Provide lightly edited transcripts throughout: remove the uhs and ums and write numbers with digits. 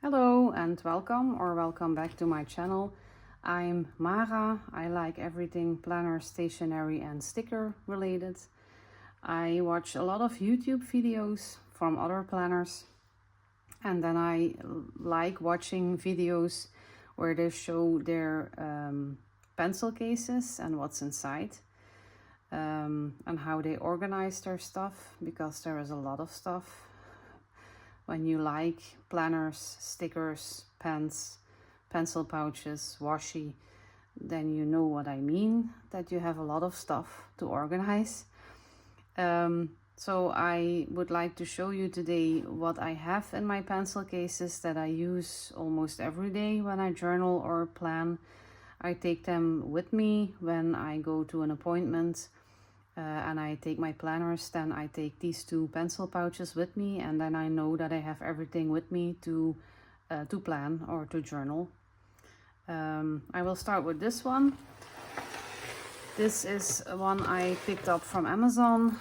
Hello and welcome back to my channel. I'm Mara. I like everything planner, stationery and sticker related. I watch a lot of YouTube videos from other planners, and then I like watching videos where they show their pencil cases and what's inside, and how they organize their stuff, because there is a lot of stuff. When you like planners, stickers, pens, pencil pouches, washi, then you know what I mean, that you have a lot of stuff to organize. So I would like to show you today what I have in my pencil cases that I use almost every day when I journal or plan. I take them with me when I go to an appointment. And I take my planners, then I take these two pencil pouches with me, and then I know that I have everything with me to plan or to journal. I will start with this one. This is one I picked up from Amazon.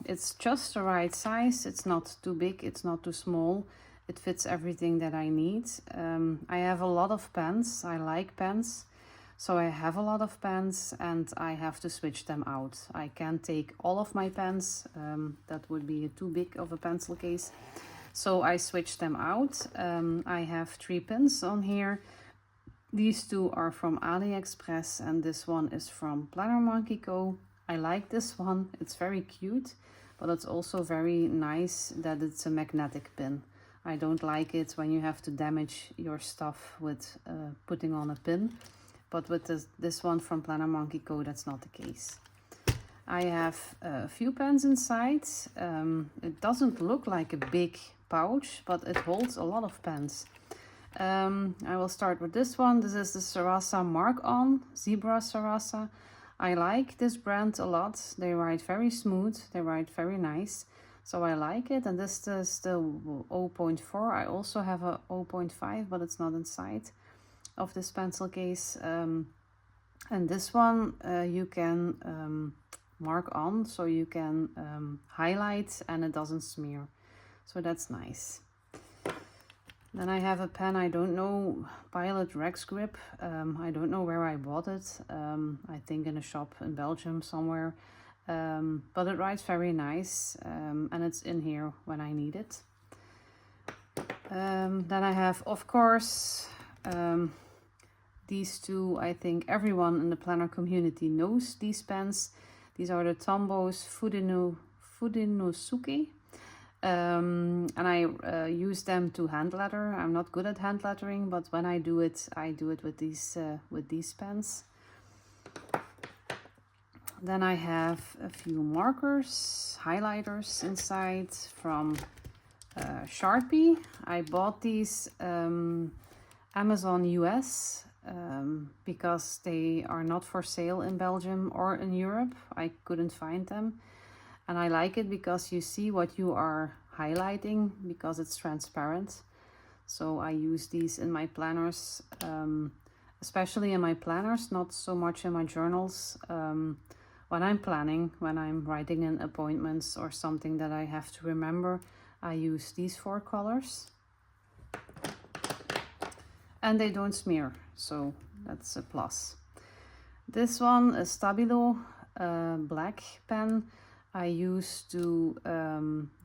It's just the right size. It's not too big, it's not too small. It fits everything that I need. I have a lot of pens. I like pens. So I have a lot of pens and I have to switch them out. I can't take all of my pens. That would be too big of a pencil case. So I switch them out. I have 3 pins on here. These two are from AliExpress and this one is from Planner Monkey Co. I like this one. It's very cute, but it's also very nice that it's a magnetic pin. I don't like it when you have to damage your stuff with putting on a pin. But with this one from Planner Monkey Co, that's not the case. I have a few pens inside. It doesn't look like a big pouch, but it holds a lot of pens. I will start with this one. This is the Sarasa Mark On, Zebra Sarasa. I like this brand a lot. They write very smooth, they write very nice. So I like it, and this is the 0.4. I also have a 0.5, but it's not inside of this pencil case. And this one you can mark on, so you can highlight and it doesn't smear, so that's nice. Then I have a pen, I don't know, Pilot Rex Grip. I don't know where I bought it. I think in a shop in Belgium somewhere, but it writes very nice, and it's in here when I need it. Then I have, of course, these two. I think everyone in the planner community knows these pens. These are the Tombows Fudenosuke. And I use them to hand letter. I'm not good at hand lettering, but when I do it with these pens. Then I have a few markers, highlighters inside from Sharpie. I bought these Amazon US because they are not for sale in Belgium or in Europe. I couldn't find them, and I like it because you see what you are highlighting because it's transparent. So I use these in my planners, especially in my planners, not so much in my journals. When I'm planning, when I'm writing in appointments or something that I have to remember, I use these 4 colors. And they don't smear, so that's a plus. This one, a Stabilo black pen, I use to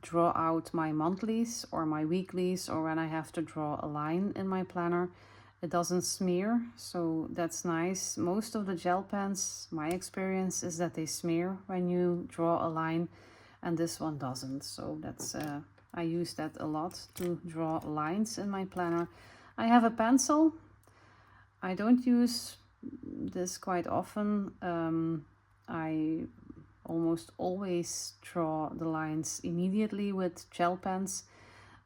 draw out my monthlies or my weeklies, or when I have to draw a line in my planner. It doesn't smear, so that's nice. Most of the gel pens, my experience is that they smear when you draw a line, and this one doesn't. So that's I use that a lot to draw lines in my planner. I have a pencil. I don't use this quite often. I almost always draw the lines immediately with gel pens,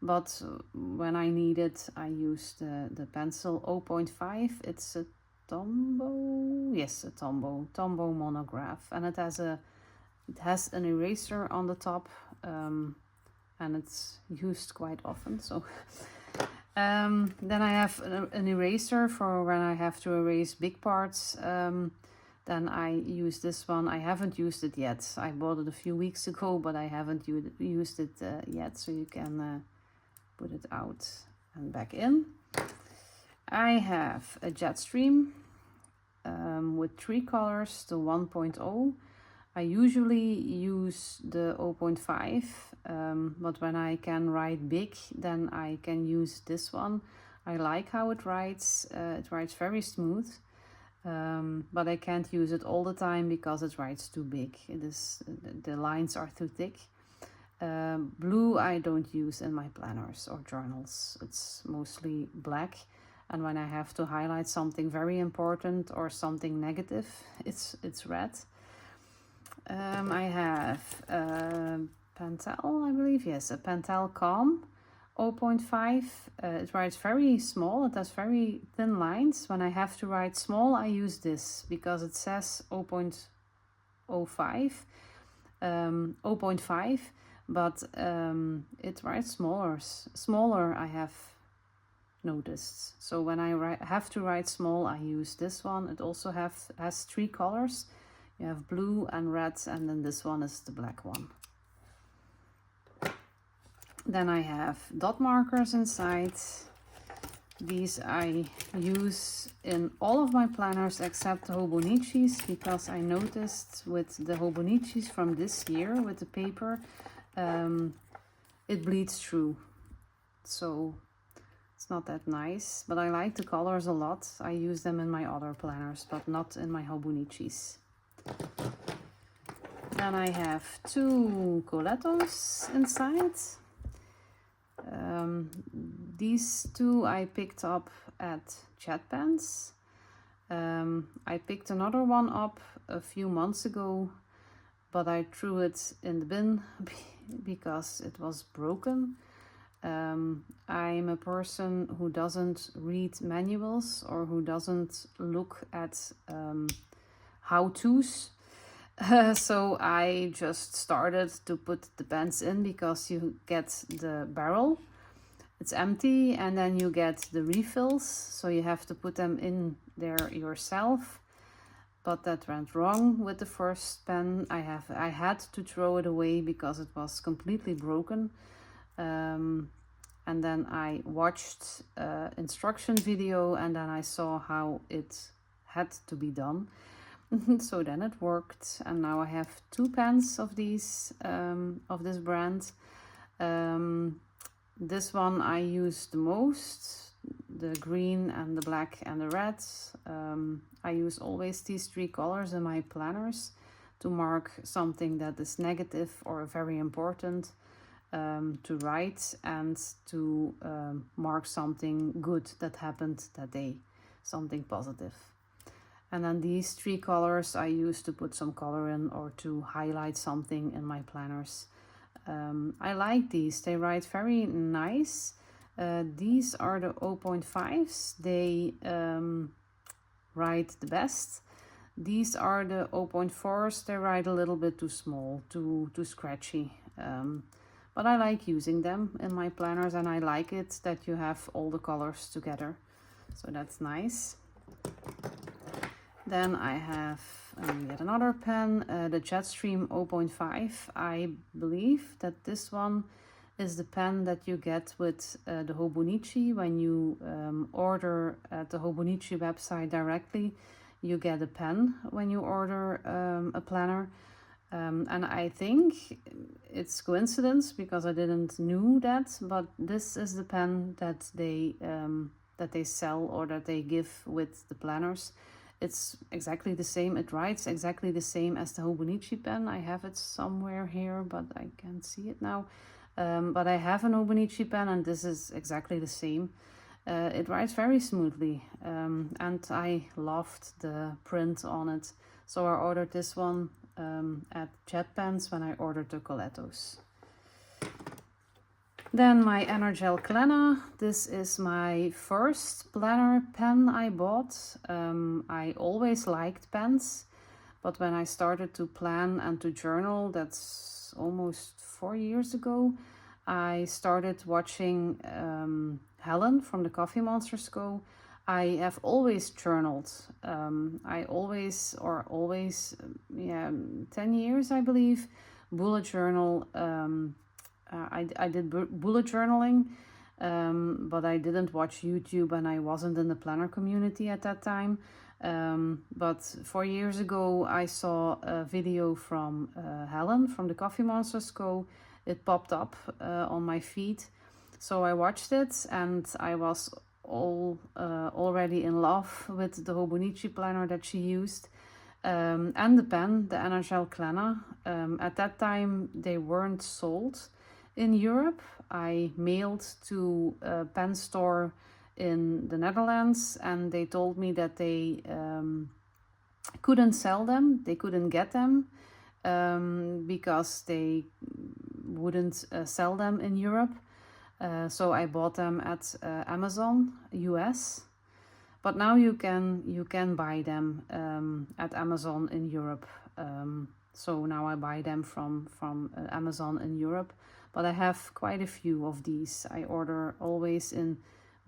but when I need it, I use the pencil 0.5. It's a Tombow, yes, a Tombow monograph, and it has an eraser on the top, and it's used quite often. So then I have an eraser for when I have to erase big parts. Then I use this one. I haven't used it yet. I bought it a few weeks ago, but I haven't used it yet, so you can put it out. and back in. I have a Jetstream with 3 colors, the 1.0. I usually use the 0.5, but when I can write big, then I can use this one. I like how it writes very smooth, but I can't use it all the time because it writes too big. The lines are too thick. Blue I don't use in my planners or journals. It's mostly black, and when I have to highlight something very important or something negative, it's red. I have a Pentel, I believe, yes, a Pentel Calm 0.5. It writes very small, it has very thin lines. When I have to write small, I use this because it says 0.05, 0.5, but it writes smaller, I have noticed. So when I have to write small, I use this one. It also has 3 colors. You have blue and red, and then this one is the black one. Then I have dot markers inside. These I use in all of my planners except the Hobonichis, because I noticed with the Hobonichis from this year with the paper, it bleeds through. So it's not that nice, but I like the colors a lot. I use them in my other planners, but not in my Hobonichis. Then I have 2 colettos inside. These 2 I picked up at Jetpens. I picked another one up a few months ago, but I threw it in the bin because it was broken. I'm a person who doesn't read manuals or who doesn't look at how-tos. So I just started to put the pens in because you get the barrel, it's empty, and then you get the refills, so you have to put them in there yourself. But that went wrong with the first pen. I had to throw it away because it was completely broken. And then I watched instruction video, and then I saw how it had to be done. So then it worked, and now I have 2 pens of these of this brand. This one I use the most, the green and the black and the red. I use always these 3 colors in my planners to mark something that is negative or very important to write, and to mark something good that happened that day, something positive. And then these 3 colors I use to put some color in or to highlight something in my planners. I like these, they write very nice. These are the 0.5s, they write the best. These are the 0.4s, they write a little bit too small, too scratchy. But I like using them in my planners, and I like it that you have all the colors together. So that's nice. Then I have yet another pen, the Jetstream 0.5. I believe that this one is the pen that you get with the Hobonichi. When you order at the Hobonichi website directly, you get a pen when you order a planner. And I think it's coincidence because I didn't know that, but this is the pen that they sell or that they give with the planners. It's exactly the same, it writes exactly the same as the Hobonichi pen. I have it somewhere here, but I can't see it now. But I have an Hobonichi pen, and this is exactly the same. It writes very smoothly, and I loved the print on it. So I ordered this one at Jetpens when I ordered the colettos. Then my Energel Clenna. This is my first planner pen I bought. I always liked pens, but when I started to plan and to journal, that's almost 4 years ago, I started watching Helen from the Coffee Monsters Go. I have always journaled. 10 years, I believe, bullet journal. I did bullet journaling but I didn't watch YouTube and I wasn't in the planner community at that time. But 4 years ago I saw a video from Helen from the Coffee Monsters Co. It popped up on my feed, so I watched it and I was already in love with the Hobonichi planner that she used, and the pen, the Energel Klena. At that time they weren't sold in Europe. I mailed to a pen store in the Netherlands and they told me that they couldn't sell them, they couldn't get them, because they wouldn't sell them in Europe. So I bought them at Amazon US, but now you can buy them at Amazon in Europe. So now I buy them from Amazon in Europe, but I have quite a few of these. I order always in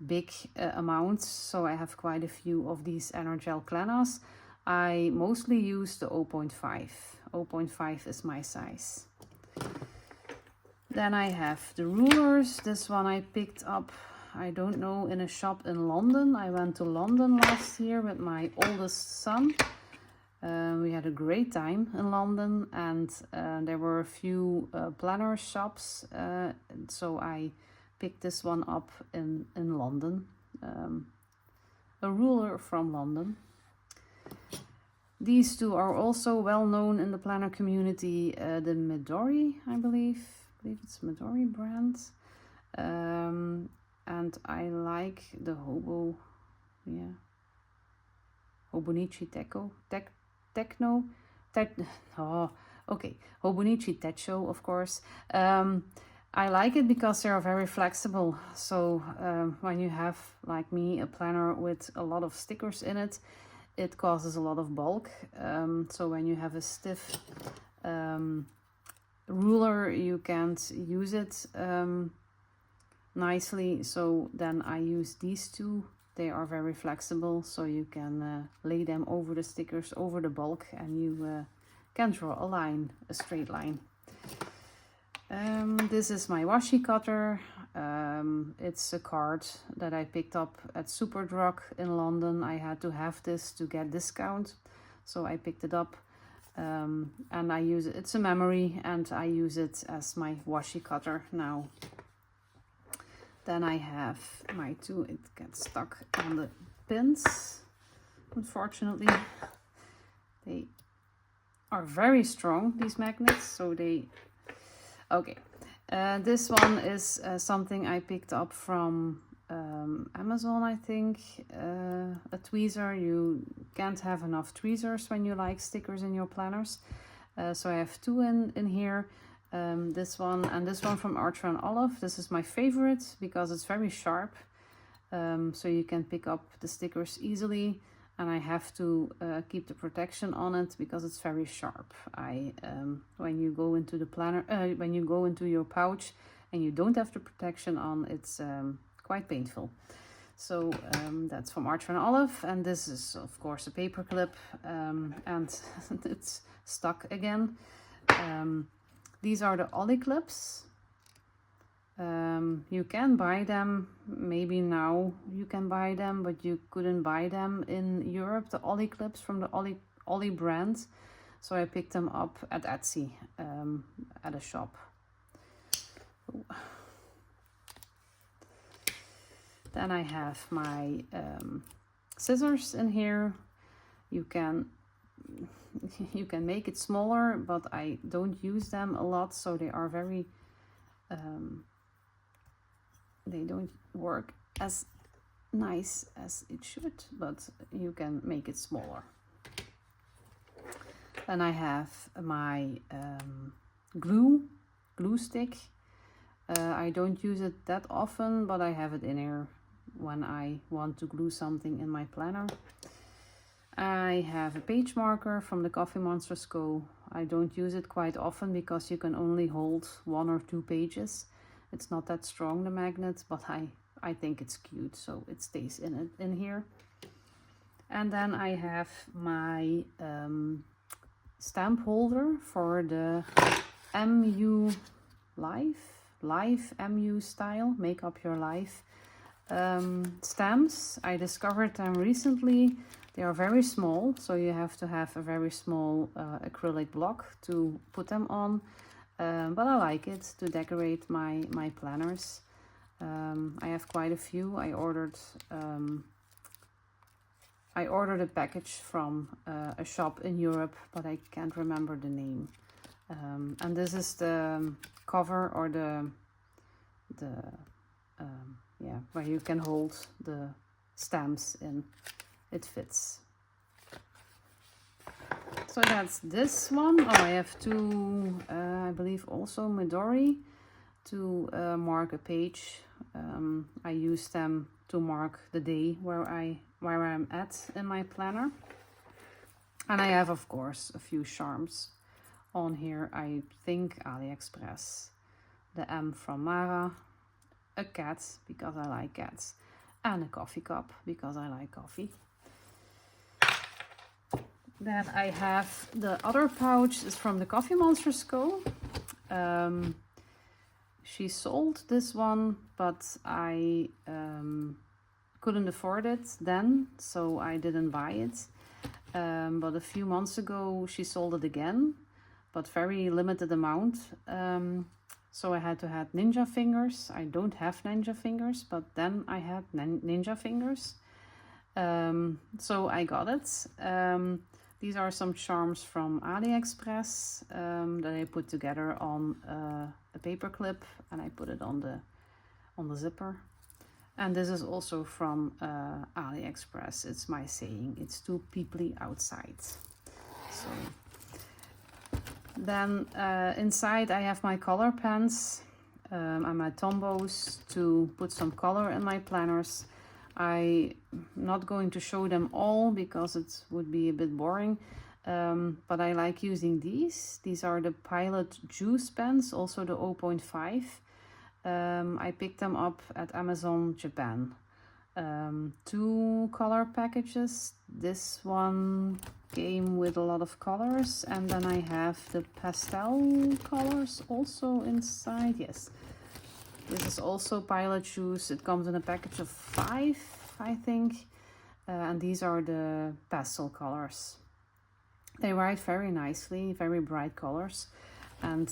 big amounts, so I have quite a few of these Energel Klenas. I mostly use the 0.5. 0.5 is my size. Then I have the rulers. This one I picked up, I don't know, in a shop in London. I went to London last year with my oldest son. We had a great time in London, and there were a few planner shops, so I picked this one up in London. A ruler from London. These two are also well known in the planner community. The Midori, I believe it's Midori brand, and I like the Hobonichi Hobonichi Techo, of course. I like it because they are very flexible. So when you have, like me, a planner with a lot of stickers in it, it causes a lot of bulk. So when you have a stiff ruler, you can't use it nicely. So then I use these two. They are very flexible, so you can lay them over the stickers, over the bulk, and you can draw a line, a straight line. This is my washi cutter. It's a card that I picked up at Superdrug in London. I had to have this to get discount, so I picked it up, and I use it. It's a memory, and I use it as my washi cutter now. Then I have my two. It gets stuck on the pins, unfortunately. They are very strong, these magnets, so they... Okay, this one is something I picked up from Amazon, I think. A tweezer. You can't have enough tweezers when you like stickers in your planners. So I have two in here. This one and this one from Archer and Olive. This is my favorite because it's very sharp. So you can pick up the stickers easily. And I have to keep the protection on it because it's very sharp. When you go into the planner, when you go into your pouch and you don't have the protection on, it's quite painful. So that's from Archer and Olive, and this is of course a paper clip, and it's stuck again. These are the Ollie clips. You can buy them, maybe now you can buy them, but you couldn't buy them in Europe, the Ollie clips from the Ollie brand. So I picked them up at Etsy, at a shop. Ooh. Then I have my scissors in here. You can make it smaller, but I don't use them a lot, so they are very they don't work as nice as it should, but you can make it smaller. Then I have my glue stick. I don't use it that often, but I have it in here when I want to glue something in my planner. I have a page marker from the Coffee Monsters Co. I don't use it quite often because you can only hold 1 or 2 pages. It's not that strong, the magnet, but I think it's cute, so it stays in here. And then I have my stamp holder for the MU life MU style, make up your life stamps. I discovered them recently. They are very small, so you have to have a very small acrylic block to put them on. But I like it to decorate my planners. I have quite a few. I ordered a package from a shop in Europe, but I can't remember the name. And this is the cover, or yeah, where you can hold the stamps in. It fits. So that's this one. Oh, I have two, I believe also Midori, to mark a page. I use them to mark the day where I'm at in my planner. And I have, of course, a few charms on here. I think AliExpress. The M from Mara, a cat because I like cats, and a coffee cup because I like coffee. Then I have the other pouch is from the Coffee Monsters Co. She sold this one, but I couldn't afford it then, so I didn't buy it. But a few months ago she sold it again, but very limited amount. So I had to have ninja fingers. I don't have ninja fingers, but then I had ninja fingers. So I got it. These are some charms from AliExpress that I put together on a paper clip, and I put it on the zipper. And this is also from AliExpress. It's my saying, it's too peoply outside. So then inside I have my color pens and my Tombos to put some color in my planners. I'm not going to show them all because it would be a bit boring, but I like using these. These are the Pilot Juice pens, also the 0.5. I picked them up at Amazon Japan. 2 color packages. This one came with a lot of colors, and then I have the pastel colors also inside. Yes. This is also Pilot Juice. It comes in a package of 5, I think. And these are the pastel colors. They write very nicely, very bright colors. And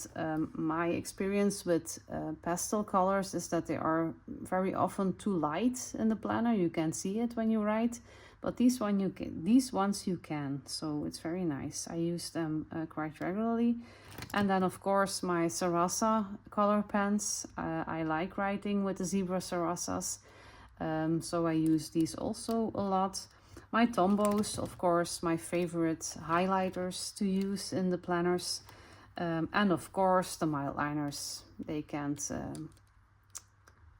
my experience with pastel colors is that they are very often too light in the planner. You can see it when you write, but these ones you can. So it's very nice. I use them quite regularly. And then of course my Sarasa color pens. I like writing with the zebra Sarasas, so I use these also a lot. My Tombos, of course, my favorite highlighters to use in the planners, and of course the mild liners. They can't,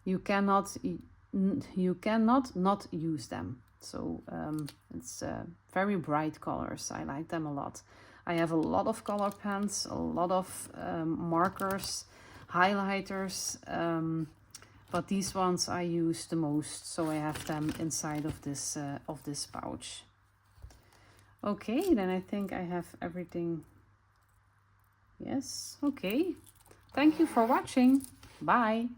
you cannot not use them. So it's very bright colors. I like them a lot. I have a lot of color pens, a lot of markers, highlighters, but these ones I use the most, so I have them inside of this pouch. Okay, then I think I have everything. Yes, okay. Thank you for watching. Bye.